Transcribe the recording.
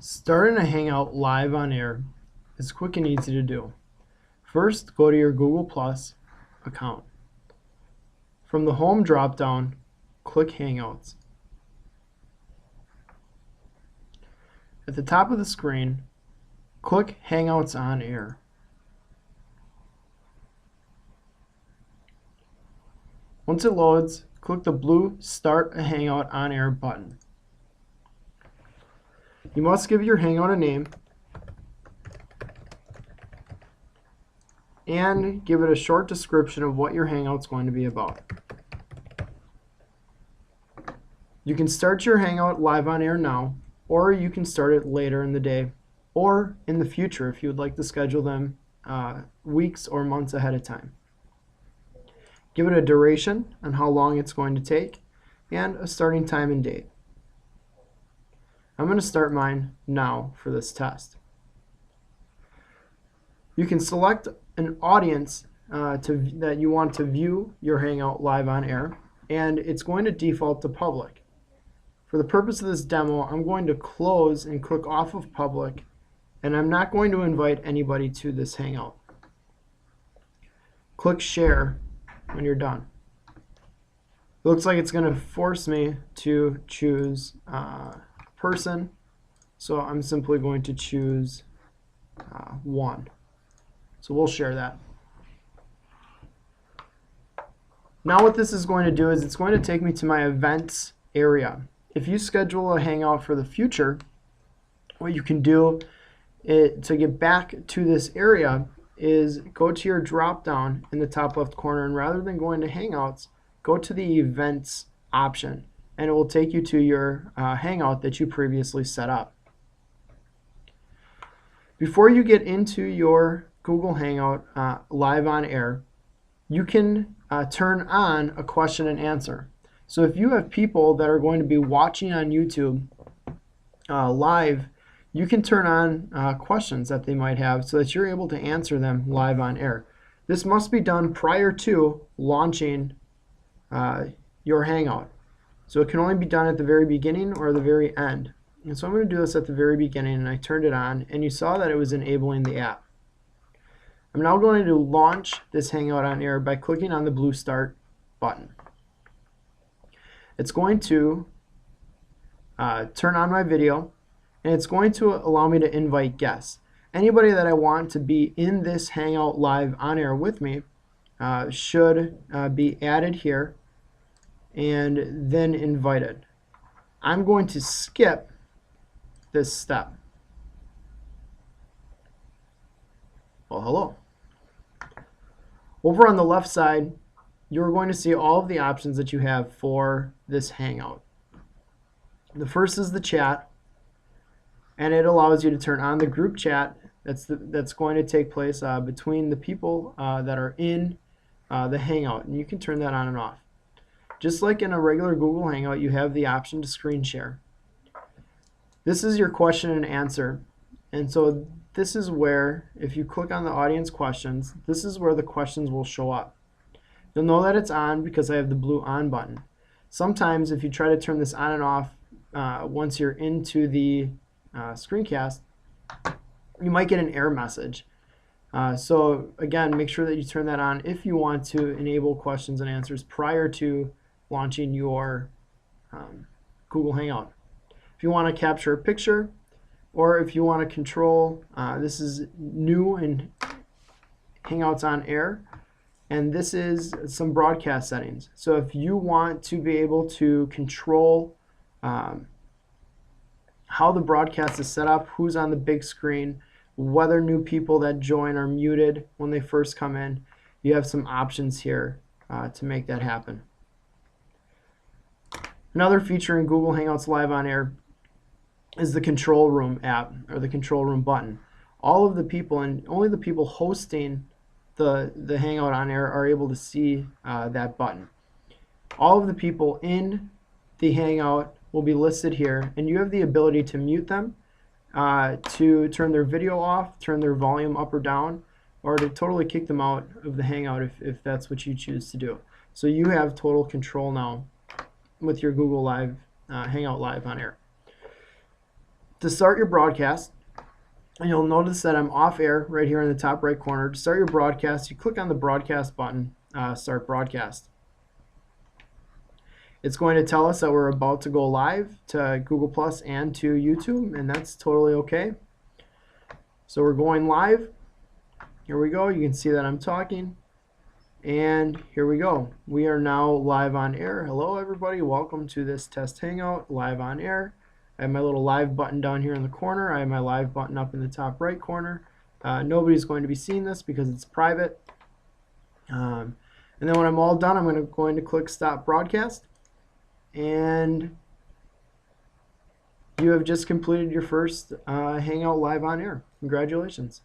Starting a Hangout live on air is quick and easy to do. First, go to your Google Plus account. From the Home drop-down, click Hangouts. At the top of the screen, click Hangouts on Air. Once it loads, click the blue Start a Hangout on Air button. You must give your Hangout a name and give it a short description of what your Hangout's going to be about. You can start your Hangout live on air now, or you can start it later in the day or in the future if you would like to schedule them weeks or months ahead of time. Give it a duration on how long it's going to take and a starting time and date. I'm going to start mine now for this test. You can select an audience that you want to view your Hangout live on air, and it's going to default to public. For the purpose of this demo, I'm going to close and click off of public, and I'm not going to invite anybody to this Hangout. Click share when you're done. It looks like it's going to force me to choose person, so I'm simply going to choose one. So we'll share that. Now what this is going to do is it's going to take me to my events area. If you schedule a Hangout for the future, what you can do to get back to this area is go to your drop down in the top left corner, and rather than going to Hangouts, go to the events option, and it will take you to your Hangout that you previously set up. Before you get into your Google Hangout live on air, you can turn on a question and answer. So if you have people that are going to be watching on YouTube live, you can turn on questions that they might have so that you're able to answer them live on air. This must be done prior to launching your Hangout. So it can only be done at the very beginning or the very end. And so I'm going to do this at the very beginning, and I turned it on, and you saw that it was enabling the app. I'm now going to launch this Hangout on air by clicking on the blue Start button. It's going to turn on my video, and it's going to allow me to invite guests. Anybody that I want to be in this Hangout live on air with me should be added here and then invited. I'm going to skip this step. Well, hello. Over on the left side, you're going to see all of the options that you have for this Hangout. The first is the chat, and it allows you to turn on the group chat that's going to take place between the people that are in the Hangout, and you can turn that on and off. Just like in a regular Google Hangout, you have the option to screen share. This is your question and answer, and so this is where, if you click on the audience questions, this is where the questions will show up. You'll know that it's on because I have the blue on button. Sometimes if you try to turn this on and off once you're into the screencast, you might get an error message. So again, make sure that you turn that on if you want to enable questions and answers prior to launching your Google Hangout. If you want to capture a picture, or if you want to control, this is new in Hangouts on Air, and this is some broadcast settings. So if you want to be able to control how the broadcast is set up, who's on the big screen, whether new people that join are muted when they first come in, you have some options here to make that happen. Another feature in Google Hangouts Live on Air is the control room app, or the control room button. All of the people, and only the people hosting the Hangout on air, are able to see that button. All of the people in the Hangout will be listed here, and you have the ability to mute them, to turn their video off, turn their volume up or down, or to totally kick them out of the Hangout if that's what you choose to do. So you have total control now with your Google Live Hangout Live on air. To start your broadcast, and you'll notice that I'm off air right here in the top right corner. To start your broadcast, you click on the broadcast button, start broadcast. It's going to tell us that we're about to go live to Google Plus and to YouTube, and that's totally okay. So we're going live. Here we go. You can see that I'm talking. And here we go. We are now live on air. Hello everybody, welcome to this test hangout, live on air. I have my little live button down here in the corner. I have my live button up in the top right corner. Nobody's going to be seeing this because it's private. And then when I'm all done, I'm going to click stop broadcast. And you have just completed your first Hangout live on air. Congratulations.